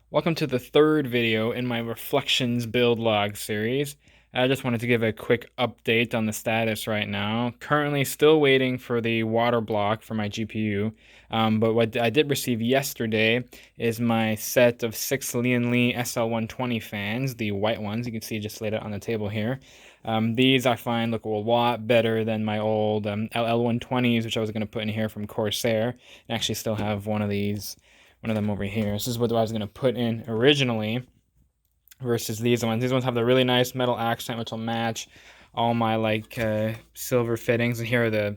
Welcome to the third video in my Reflections build log series. I just wanted to give a quick update on the status right now. Currently still waiting for the WaterBlock for my GPU, but what I did receive yesterday is my set of 6 Lee SL120 fans, the white ones. You can see just laid it on the table here. These I find look a lot better than my old LL120s, which I was going to put in here from Corsair. I actually still have one of them over here. This is what I was going to put in originally versus these ones. These ones have the really nice metal accent, which will match all my silver fittings. And here are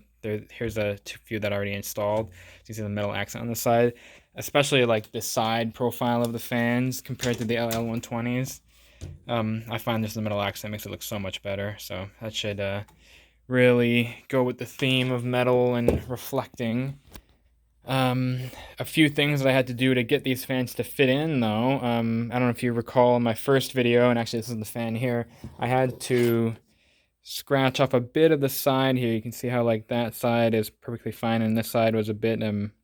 here's a few that I already installed. So you see the metal accent on the side, especially like the side profile of the fans compared to the LL120s. I find this the metal accent makes it look so much better. So that should really go with the theme of metal and reflecting. A few things that I had to do to get these fans to fit in, though. I don't know if you recall my first video, and actually this is the fan here. I had to scratch off a bit of the side here. You can see how like that side is perfectly fine, and this side was a bit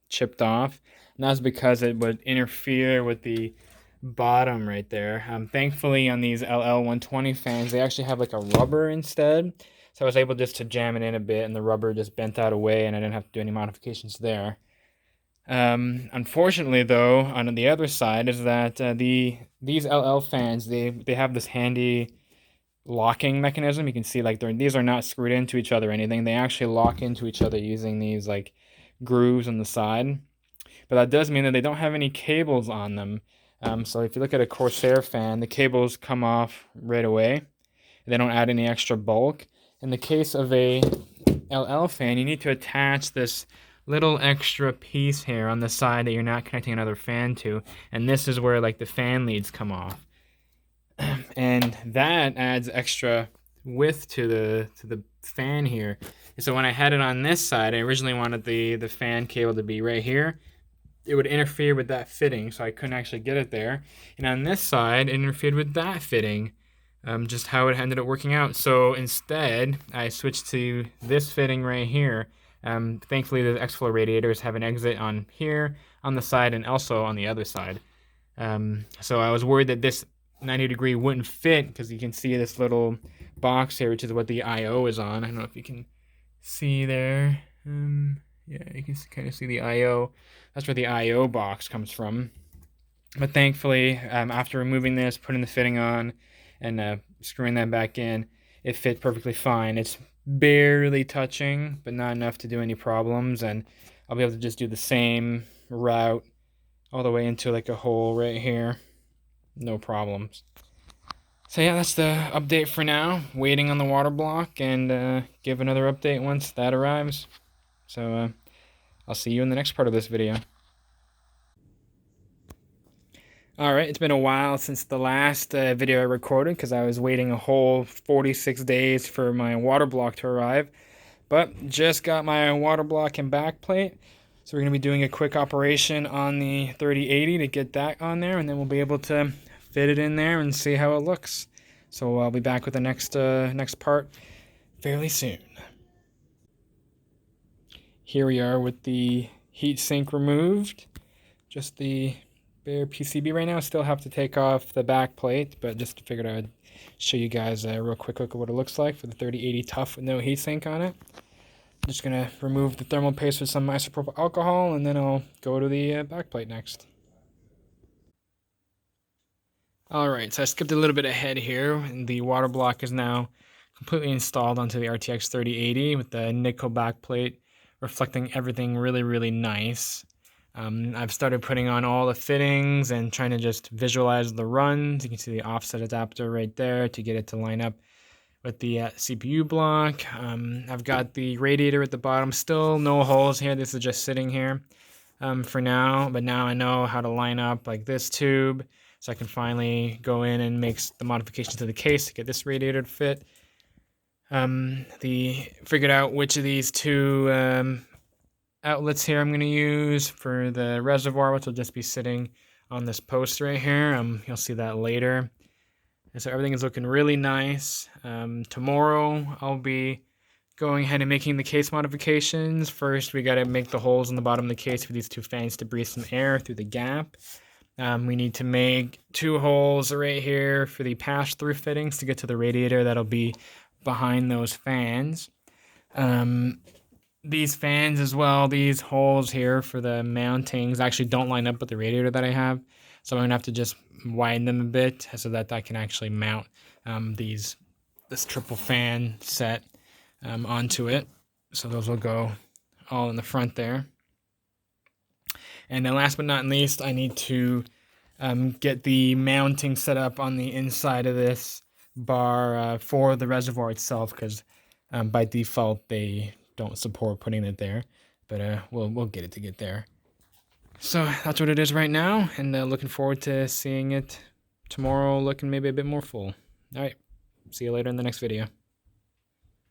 chipped off. And that's because it would interfere with the bottom right there. Thankfully, on these LL120 fans, they actually have like a rubber instead. So I was able just to jam it in a bit, and the rubber just bent out away, and I didn't have to do any modifications there. Unfortunately, though, on the other side is that these LL fans they have this handy locking mechanism. You can see like these are not screwed into each other or anything. They actually lock into each other using these like grooves on the side. But that does mean that they don't have any cables on them. So if you look at a Corsair fan, the cables come off right away. They don't add any extra bulk. In the case of a LL fan, you need to attach this little extra piece here on the side that you're not connecting another fan to, and this is where like the fan leads come off, and that adds extra width to the fan here. And so when I had it on this side, I originally wanted the fan cable to be right here. It would interfere with that fitting, so I couldn't actually get it there. And on this side, it interfered with that fitting. Just how it ended up working out. So instead, I switched to this fitting right here. Thankfully, the X-Flow radiators have an exit on here, on the side, and also on the other side. So I was worried that this 90-degree wouldn't fit, because you can see this little box here, which is what the I/O is on. I don't know if you can see there. Yeah, you can kind of see the I/O. That's where the I/O box comes from. But thankfully, after removing this, putting the fitting on, and screwing that back in, it fit perfectly fine. It's barely touching, but not enough to do any problems, and I'll be able to just do the same route all the way into like a hole right here. No problems. So yeah, that's the update for now. Waiting on the WaterBlock, and give another update once that arrives. So I'll see you in the next part of this video. Alright, it's been a while since the last video I recorded, because I was waiting a whole 46 days for my WaterBlock to arrive. But just got my WaterBlock and backplate, so we're going to be doing a quick operation on the 3080 to get that on there, and then we'll be able to fit it in there and see how it looks. So I'll be back with the next part fairly soon. Here we are with the heatsink removed. Just the bare PCB right now. Still have to take off the back plate, but just figured I'd show you guys a real quick look at what it looks like for the 3080 Tough with no heatsink on it. I'm just gonna remove the thermal paste with some isopropyl alcohol, and then I'll go to the back plate next. Alright, so I skipped a little bit ahead here, and the WaterBlock is now completely installed onto the RTX 3080 with the nickel backplate, reflecting everything really, really nice. I've started putting on all the fittings and trying to just visualize the runs. You can see the offset adapter right there to get it to line up with the CPU block. I've got the radiator at the bottom. Still no holes here. This is just sitting here for now. But now I know how to line up like this tube, so I can finally go in and make the modifications to the case to get this radiator to fit. Figured out which of these two outlets here I'm going to use for the reservoir, which will just be sitting on this post right here. You'll see that later. And so everything is looking really nice. Tomorrow I'll be going ahead and making the case modifications. First, we got to make the holes in the bottom of the case for these two fans to breathe some air through the gap. We need to make 2 holes right here for the pass-through fittings to get to the radiator that'll be behind those fans. These fans as well, these holes here for the mountings actually don't line up with the radiator that I have. So I'm gonna have to just widen them a bit so that I can actually mount this triple fan set onto it. So those will go all in the front there. And then last but not least, I need to get the mounting set up on the inside of this bar for the reservoir itself, because by default they don't support putting it there, but we'll get it to get there. So that's what it is right now, and looking forward to seeing it tomorrow looking maybe a bit more full. All right, see you later in the next video.